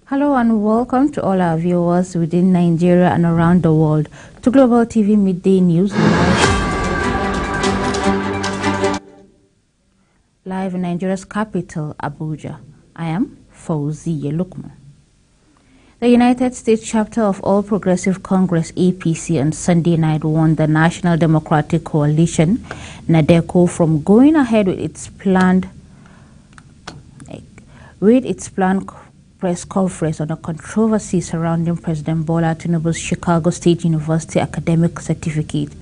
Hello and welcome to all our viewers within Nigeria and around the world to Global TV Midday News live in Nigeria's capital, Abuja. I am Fauziya Lukman. The United States chapter of All Progressive Congress APC on Sunday night warned the National Democratic Coalition, NADECO, from going ahead with its planned press conference on the controversy surrounding President Bola Tinubu's Chicago State University academic certificate,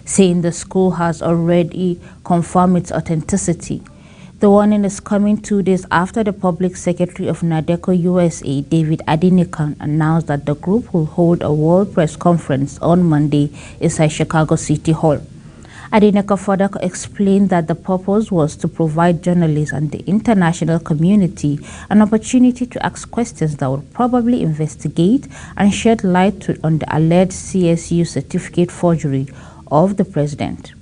saying the school has already confirmed its authenticity. The warning is coming 2 days after the Public Secretary of NADECO USA, David Adenikan, announced that the group will hold a world press conference on Monday inside Chicago City Hall. Adenikan further explained that the purpose was to provide journalists and the international community an opportunity to ask questions that would probably investigate and shed light on the alleged CSU certificate forgery of the president.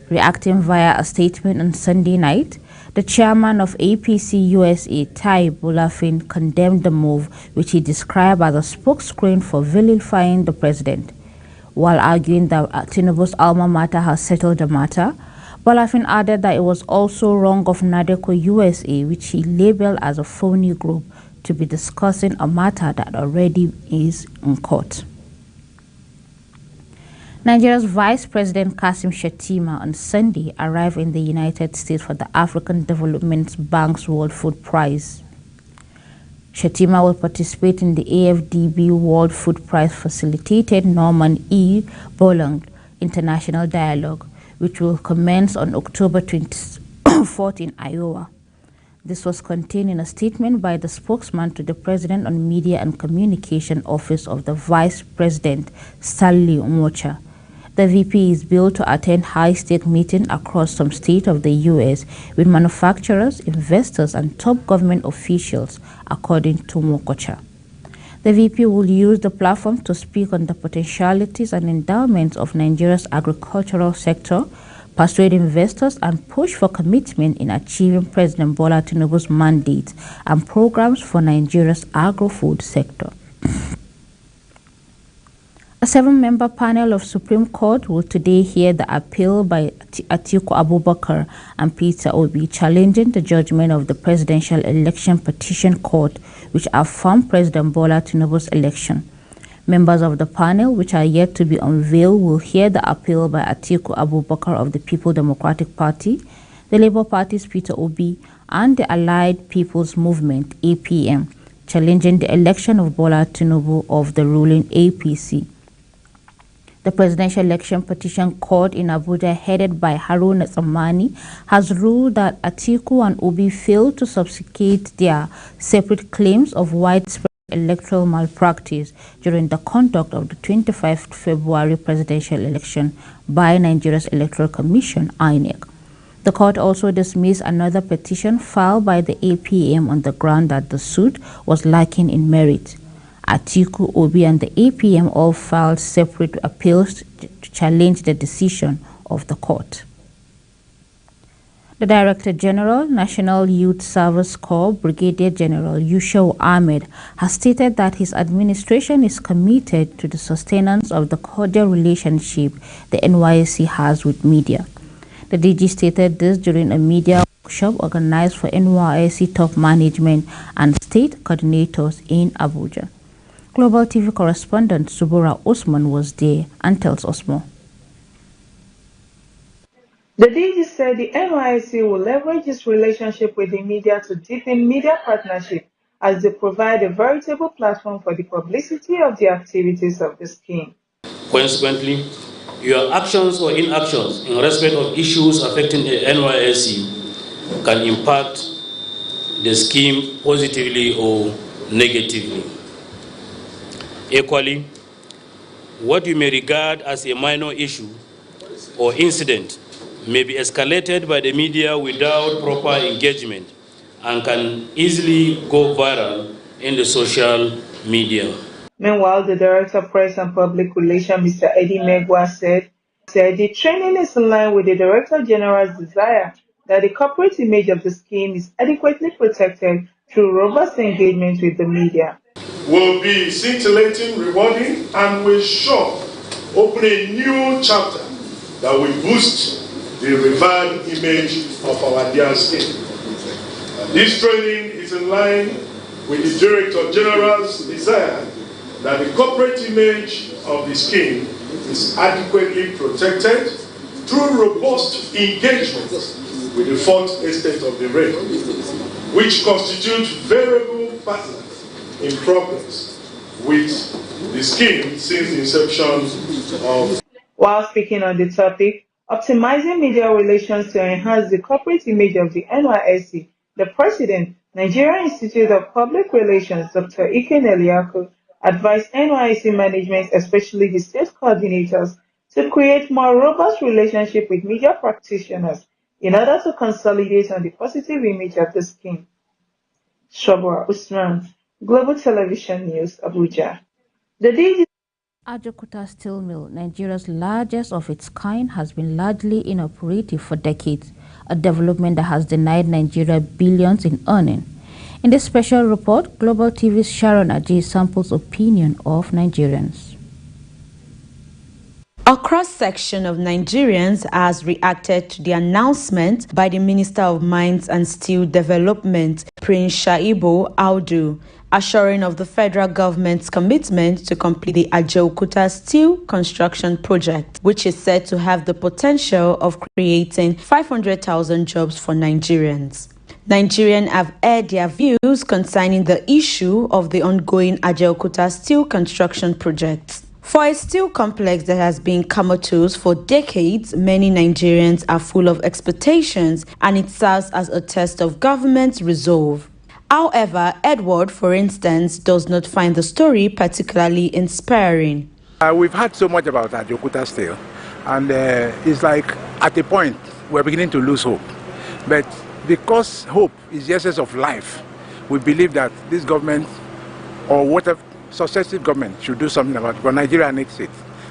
Reacting via a statement on Sunday night, the chairman of APC USA, Tai Bolafin, condemned the move, which he described as a smokescreen for vilifying the president. While arguing that Tinubu's alma mater has settled the matter, Bolafin added that it was also wrong of NADECO USA, which he labeled as a phony group, to be discussing a matter that already is in court. Nigeria's Vice President Kassim Shettima on Sunday arrived in the United States for the African Development Bank's World Food Prize. Shettima will participate in the AFDB World Food Prize facilitated Norman E. Borlaug International Dialogue, which will commence on October 24th in Iowa. This was contained in a statement by the spokesman to the President on Media and Communication Office of the Vice President, Stanley Umocha. The VP is billed to attend high-stake meetings across some states of the U.S. with manufacturers, investors, and top government officials, according to Mokocha. The VP will use the platform to speak on the potentialities and endowments of Nigeria's agricultural sector, persuade investors, and push for commitment in achieving President Bola Tinubu's mandate and programs for Nigeria's agro-food sector. A 7-member panel of Supreme Court will today hear the appeal by Atiku Abubakar and Peter Obi challenging the judgment of the Presidential Election Petition Court, which affirmed President Bola Tinubu's election. Members of the panel, which are yet to be unveiled, will hear the appeal by Atiku Abubakar of the People Democratic Party, the Labour Party's Peter Obi, and the Allied People's Movement (APM), challenging the election of Bola Tinubu of the ruling APC. The Presidential Election Petition Court in Abuja, headed by Haruna Tsammani, has ruled that Atiku and Obi failed to substantiate their separate claims of widespread electoral malpractice during the conduct of the 25th February presidential election by Nigeria's Electoral Commission, INEC. The court also dismissed another petition filed by the APM on the ground that the suit was lacking in merit. Atiku, Obi, and the APM all filed separate appeals to challenge the decision of the court. The Director General, National Youth Service Corps, Brigadier General Yushau Ahmed, has stated that his administration is committed to the sustenance of the cordial relationship the NYSC has with media. The DG stated this during a media workshop organized for NYSC top management and state coordinators in Abuja. Global TV correspondent Subura Osman was there and tells us more. The DG said the NYSC will leverage its relationship with the media to deepen media partnership as they provide a veritable platform for the publicity of the activities of the scheme. Consequently, your actions or inactions in respect of issues affecting the NYSC can impact the scheme positively or negatively. Equally, what you may regard as a minor issue or incident may be escalated by the media without proper engagement and can easily go viral in the social media. Meanwhile, the Director of Press and Public Relations, Mr. Eddie Megwa, said the training is in line with the Director General's desire that the corporate image of the scheme is adequately protected through robust engagement with the media. will be scintillating, rewarding, and will sure open a new chapter that will boost the revered image of our dear skin. This training is in line with the Director General's desire that the corporate image of the skin is adequately protected through robust engagement with the Fourth Estate of the Realm, which constitutes variable partners in progress with the skin since the inception of. While speaking on the topic, optimizing media relations to enhance the corporate image of the NYSC, the President, Nigerian Institute of Public Relations, Dr. Ike Neliaku, advised NYSC management, especially the state coordinators, to create more robust relationship with media practitioners in order to consolidate on the positive image of the scheme. Shobra Usman, Global Television News, Abuja. The DG Ajaokuta Steel Mill, Nigeria's largest of its kind, has been largely inoperative for decades, a development that has denied Nigeria billions in earnings. In this special report, Global TV's Sharon Ajay samples opinion of Nigerians. A cross-section of Nigerians has reacted to the announcement by the Minister of Mines and Steel Development, Prince Shaibu Audu, assuring of the federal government's commitment to complete the Ajaokuta Steel Construction Project, which is said to have the potential of creating 500,000 jobs for Nigerians. Nigerians have aired their views concerning the issue of the ongoing Ajaokuta Steel Construction Project. For a steel complex that has been comatose for decades, many Nigerians are full of expectations, and it serves as a test of government resolve. However, Edward, for instance, does not find the story particularly inspiring. We've heard so much about Ajaokuta Steel, and it's like at a point we're beginning to lose hope. But because hope is the essence of life, we believe that this government, or whatever successive government, should do something about it, because Nigeria needs it.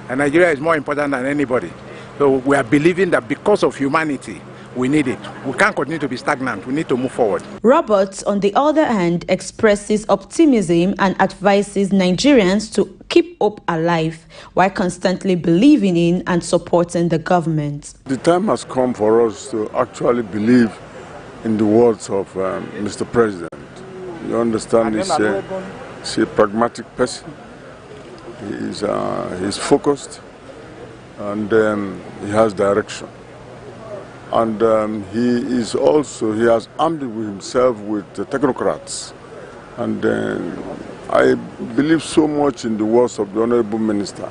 And Nigeria is more important than anybody. So we are believing that because of humanity, we need it. We can't continue to be stagnant. We need to move forward. Robert, on the other hand, expresses optimism and advises Nigerians to keep hope alive while constantly believing in and supporting the government. The time has come for us to actually believe in the words of Mr. President. You understand, he's a pragmatic person. He's focused, and he has direction. And he has armed himself with technocrats. And I believe so much in the words of the Honorable Minister,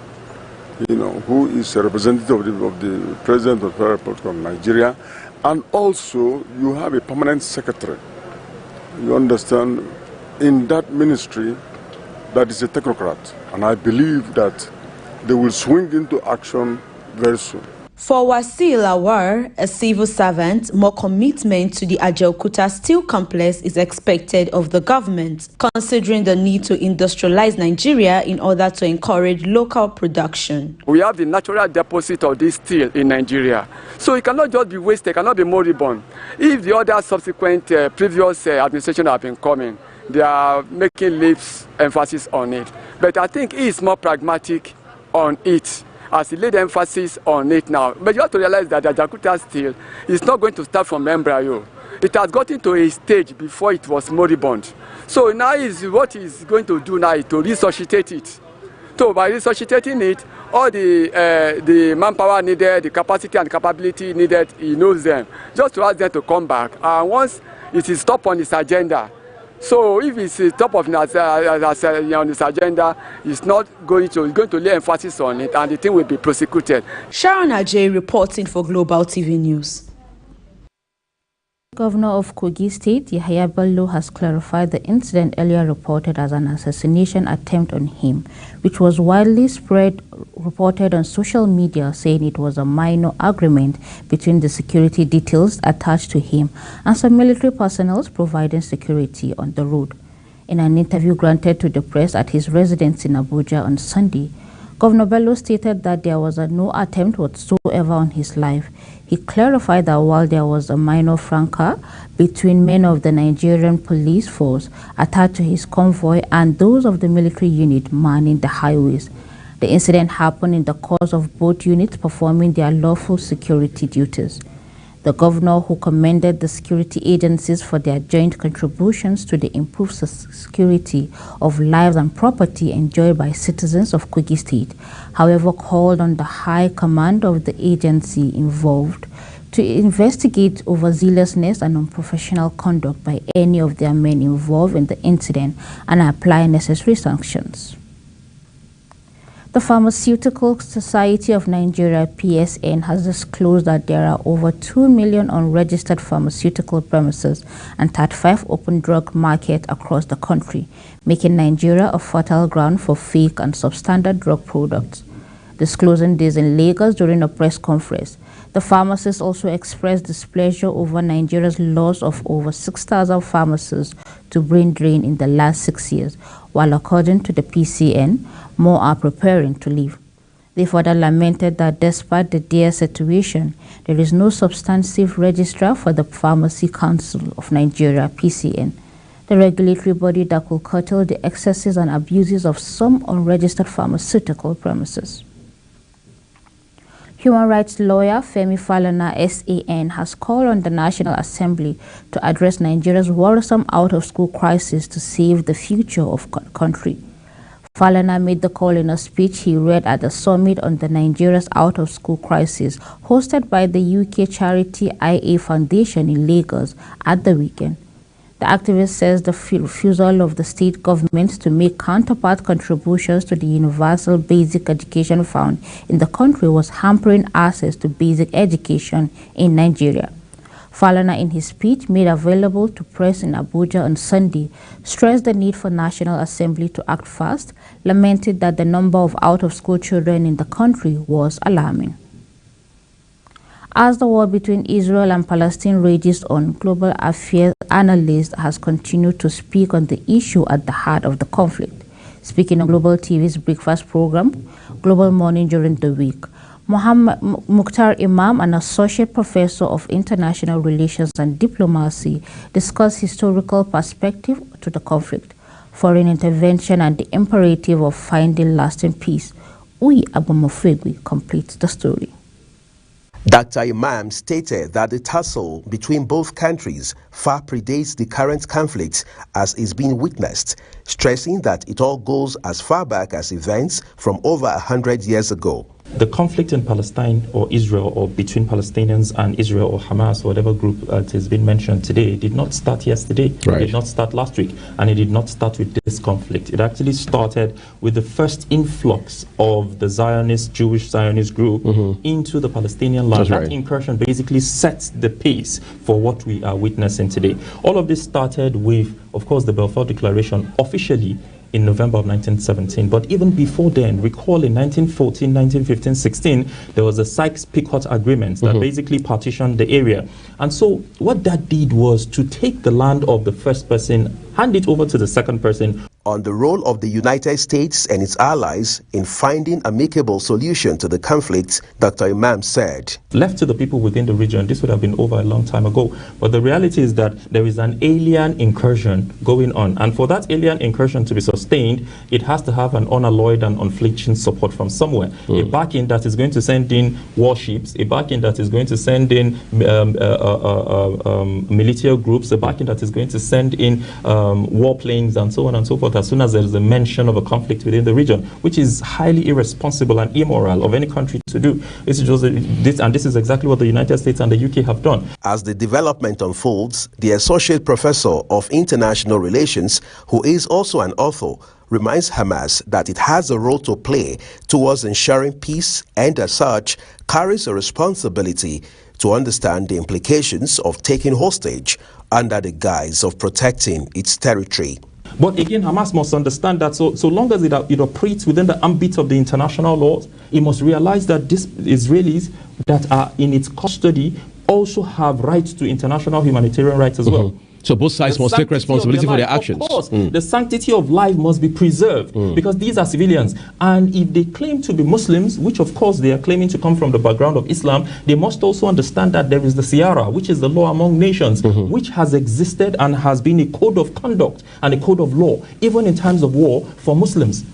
who is a representative of the President of the Republic of Nigeria. And also, you have a permanent secretary, you understand, in that ministry that is a technocrat. And I believe that they will swing into action very soon. For Wasil Awar, a civil servant, more commitment to the Ajaokuta Steel Complex is expected of the government, considering the need to industrialize Nigeria in order to encourage local production. We have the natural deposit of this steel in Nigeria, so it cannot just be wasted, it cannot be moribund. If the other subsequent previous administration have been coming, they are making lips emphasis on it. But I think he is more pragmatic on it, as he laid emphasis on it now. But you have to realize that the Ajaokuta Steel is not going to start from embryo. It has gotten to a stage before it was moribund. So now what he's going to do now is to resuscitate it. So by resuscitating it, all the manpower needed, the capacity and capability needed, he knows them. Just to ask them to come back. And once it is top on his agenda, so if it's top of on his agenda, he's going to lay emphasis on it, and the thing will be prosecuted. Sharon Ajay reporting for Global TV News. Governor of Kogi State, Yahaya Bello, has clarified the incident earlier reported as an assassination attempt on him, which was widely reported on social media, saying it was a minor argument between the security details attached to him and some military personnel providing security on the road. In an interview granted to the press at his residence in Abuja on Sunday, Governor Bello stated that there was no attempt whatsoever on his life. He clarified that while there was a minor fracas between men of the Nigerian police force attached to his convoy and those of the military unit manning the highways, the incident happened in the course of both units performing their lawful security duties. The governor, who commended the security agencies for their joint contributions to the improved security of lives and property enjoyed by citizens of Kogi State, however, called on the high command of the agency involved to investigate overzealousness and unprofessional conduct by any of their men involved in the incident and apply necessary sanctions. The Pharmaceutical Society of Nigeria, PSN, has disclosed that there are over 2 million unregistered pharmaceutical premises and 35 open drug markets across the country, making Nigeria a fertile ground for fake and substandard drug products. Disclosing this in Lagos during a press conference, the pharmacists also expressed displeasure over Nigeria's loss of over 6,000 pharmacists to brain drain in the last 6 years, while according to the PCN, more are preparing to leave. They further lamented that despite the dire situation, there is no substantive registrar for the Pharmacy Council of Nigeria, PCN, the regulatory body that will curtail the excesses and abuses of some unregistered pharmaceutical premises. Human rights lawyer Femi Falana, SAN, has called on the National Assembly to address Nigeria's worrisome out-of-school crisis to save the future of the country. Falana made the call in a speech he read at the Summit on the Nigeria's out-of-school crisis hosted by the UK charity IA Foundation in Lagos at the weekend. The activist says the refusal of the state government to make counterpart contributions to the Universal Basic Education Fund in the country was hampering access to basic education in Nigeria. Falana, in his speech made available to press in Abuja on Sunday, stressed the need for National Assembly to act fast, lamented that the number of out-of-school children in the country was alarming. As the war between Israel and Palestine rages on, global affairs analyst has continued to speak on the issue at the heart of the conflict. Speaking on Global TV's breakfast program, Global Morning during the week, Mukhtar Imam, an associate professor of international relations and diplomacy, discussed historical perspective to the conflict, foreign intervention, and the imperative of finding lasting peace. Uyi Abomofegui completes the story. Dr. Imam stated that the tussle between both countries far predates the current conflict as is being witnessed, stressing that it all goes as far back as events from over 100 years ago. The conflict in Palestine or Israel, or between Palestinians and Israel or Hamas, or whatever group has been mentioned today, did not start yesterday. Right. It did not start last week, and it did not start with this conflict. It actually started with the first influx of the Jewish Zionist group into the Palestinian land. That incursion basically sets the pace for what we are witnessing today. All of this started with, of course, the Balfour Declaration officially in November of 1917. But even before then, recall in 1914, 1915, 16, there was a Sykes-Picot Agreement that basically partitioned the area. And so what that did was to take the land of the first person, hand it over to the second person. On the role of the United States and its allies in finding amicable solution to the conflict, Dr. Imam said, left to the people within the region, this would have been over a long time ago. But the reality is that there is an alien incursion going on. And for that alien incursion to be sustained, it has to have an unalloyed and unflinching support from somewhere. A backing that is going to send in warships, a backing that is going to send in military groups, a backing that is going to send in warplanes and so on and so forth, as soon as there is a mention of a conflict within the region, which is highly irresponsible and immoral of any country to do. This is exactly what the United States and the UK have done. As the development unfolds, the Associate Professor of International Relations, who is also an author, reminds Hamas that it has a role to play towards ensuring peace and, as such, carries a responsibility to understand the implications of taking hostage under the guise of protecting its territory. But again, Hamas must understand that so long as it operates within the ambit of the international laws, it must realize that these Israelis that are in its custody also have rights to international humanitarian rights as well. So both sides must take responsibility for their actions. Of course, the sanctity of life must be preserved because these are civilians. And if they claim to be Muslims, which of course they are claiming to come from the background of Islam, they must also understand that there is the Siyara, which is the law among nations, which has existed and has been a code of conduct and a code of law, even in times of war for Muslims.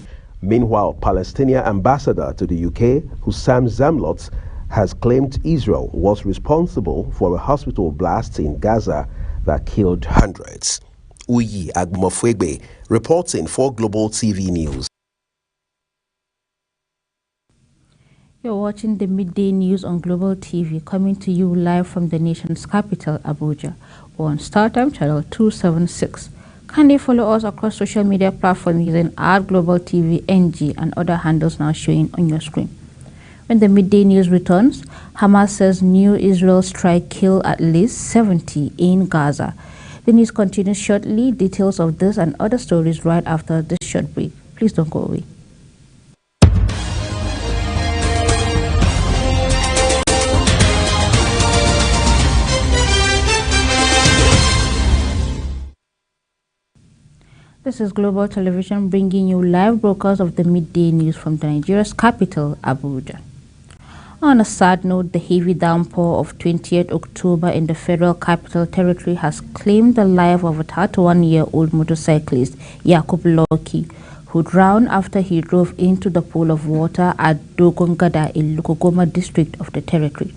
Meanwhile, Palestinian ambassador to the UK, Hussam Zamlot, has claimed Israel was responsible for a hospital blast in Gaza that killed hundreds. Uyi Agmofwegbe reporting for Global TV News. You're watching the midday news on Global TV, coming to you live from the nation's capital, Abuja, or on StarTime channel 276. Kindly follow us across social media platforms using @GlobalTV_NG and other handles now showing on your screen. When the midday news returns, Hamas says new Israel strike killed at least 70 in Gaza. The news continues shortly. Details of this and other stories right after this short break. Please don't go away. This is Global Television bringing you live broadcasts of the midday news from the Nigeria's capital, Abuja. On a sad note, the heavy downpour of 20th October in the Federal Capital Territory has claimed the life of a 31-year-old motorcyclist, Yakub Loki, who drowned after he drove into the pool of water at Dogongada in Lukogoma district of the territory.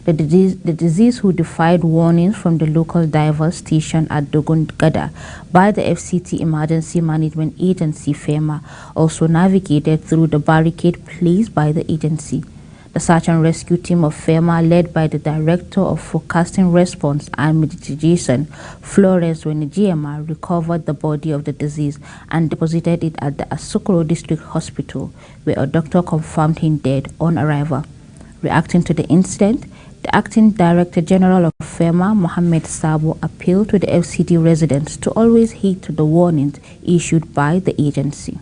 The disease who defied warnings from the local divers station at Dogongada by the FCT Emergency Management Agency FEMA also navigated through the barricade placed by the agency. The search and rescue team of FEMA, led by the Director of Forecasting Response and Mitigation, Florence Wenijema, recovered the body of the deceased and deposited it at the Asokoro District Hospital, where a doctor confirmed him dead on arrival. Reacting to the incident, the Acting Director General of FEMA, Mohammed Sabo, appealed to the FCT residents to always heed to the warnings issued by the agency.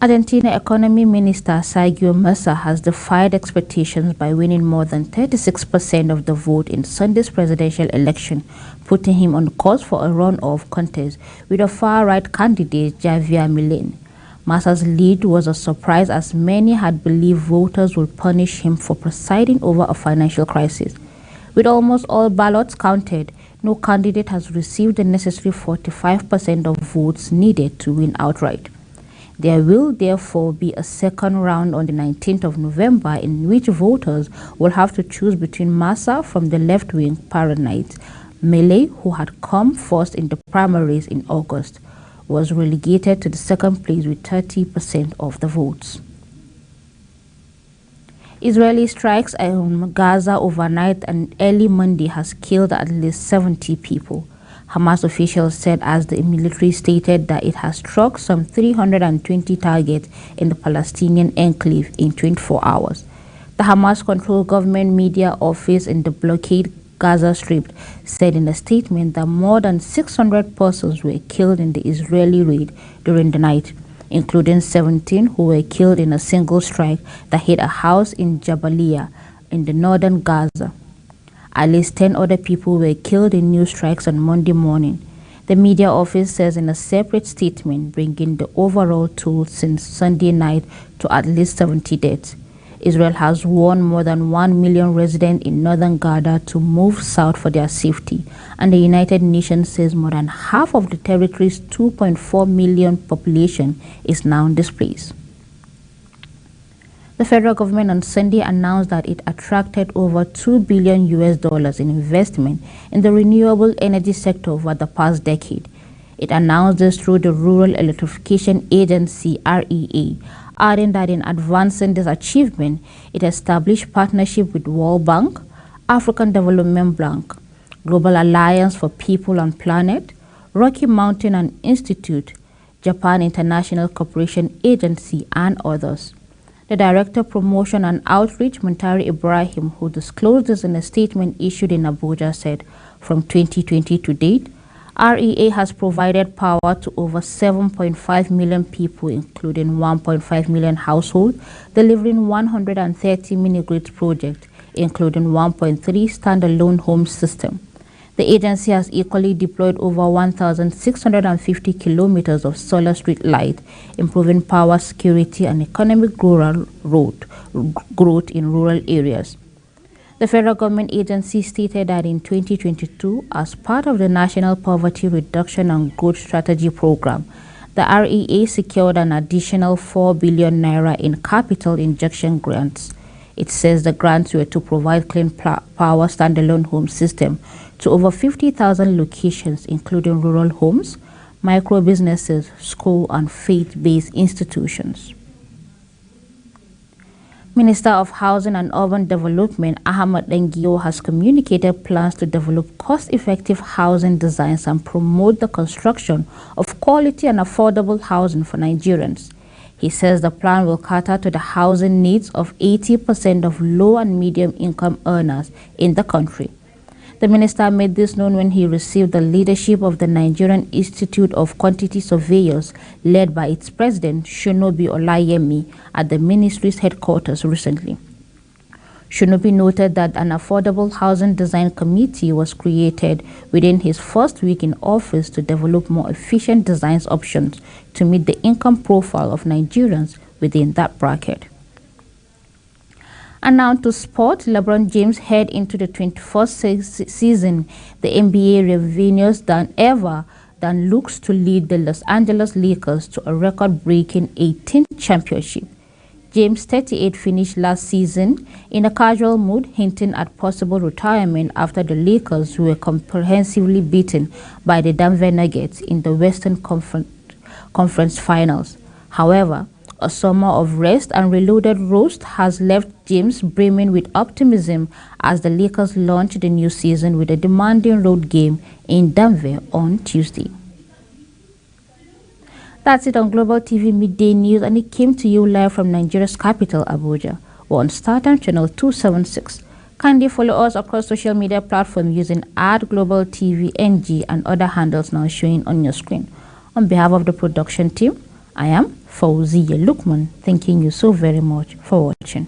Argentina Economy Minister Sergio Massa has defied expectations by winning more than 36% of the vote in Sunday's presidential election, putting him on course for a runoff contest with a far-right candidate, Javier Milei. Massa's lead was a surprise, as many had believed voters would punish him for presiding over a financial crisis. With almost all ballots counted, no candidate has received the necessary 45% of votes needed to win outright. There will therefore be a second round on the 19th of November in which voters will have to choose between Massa from the left-wing Paranaite. Milei, who had come first in the primaries in August, was relegated to the second place with 30% of the votes. Israeli strikes on Gaza overnight and early Monday has killed at least 70 people. Hamas officials said as the military stated that it has struck some 320 targets in the Palestinian enclave in 24 hours. The Hamas-controlled government media office in the blockade Gaza Strip said in a statement that more than 600 persons were killed in the Israeli raid during the night, including 17 who were killed in a single strike that hit a house in Jabalia in the northern Gaza. At least 10 other people were killed in new strikes on Monday morning. The media office says in a separate statement, bringing the overall toll since Sunday night to at least 70 deaths. Israel has warned more than 1 million residents in northern Gaza to move south for their safety, and the United Nations says more than half of the territory's 2.4 million population is now displaced. The federal government on Sunday announced that it attracted over $2 billion in investment in the renewable energy sector over the past decade. It announced this through the Rural Electrification Agency, REA, adding that in advancing this achievement, it established partnership with World Bank, African Development Bank, Global Alliance for People and Planet, Rocky Mountain and Institute, Japan International Cooperation Agency, and others. The Director of Promotion and Outreach, Muntari Ibrahim, who disclosed this in a statement issued in Abuja, said from 2020 to date, REA has provided power to over 7.5 million people, including 1.5 million households, delivering 130 mini-grid projects, including 1.3 standalone home system. The agency has equally deployed over 1,650 kilometers of solar street light, improving power security and economic growth in rural areas. The federal government agency stated that in 2022, as part of the National Poverty Reduction and Growth Strategy Program, the REA secured an additional 4 billion naira in capital injection grants. It says the grants were to provide clean power standalone home system to over 50,000 locations, including rural homes, micro-businesses, school and faith-based institutions. Minister of Housing and Urban Development Ahmad Dengio has communicated plans to develop cost-effective housing designs and promote the construction of quality and affordable housing for Nigerians. He says the plan will cater to the housing needs of 80% of low and medium income earners in the country. The minister made this known when he received the leadership of the Nigerian Institute of Quantity Surveyors, led by its president, Shonobi Olayemi, at the ministry's headquarters recently. Shonobi noted that an affordable housing design committee was created within his first week in office to develop more efficient design options to meet the income profile of Nigerians within that bracket. And now to sport, LeBron James head into the 21st season. The NBA revenues than ever than looks to lead the Los Angeles Lakers to a record-breaking 18th championship. James, 38, finished last season in a casual mood, hinting at possible retirement after the Lakers were comprehensively beaten by the Denver Nuggets in the Western Conference Finals. However, a summer of rest and reloaded roast has left James brimming with optimism as the Lakers launch the new season with a demanding road game in Denver on Tuesday. That's it on Global TV Midday News, and it came to you live from Nigeria's capital, Abuja. We're on StarTimes channel 276. Kindly follow us across social media platforms using @GlobalTVNG and other handles now showing on your screen. On behalf of the production team, I am Fauziya Lukman, thanking you so very much for watching.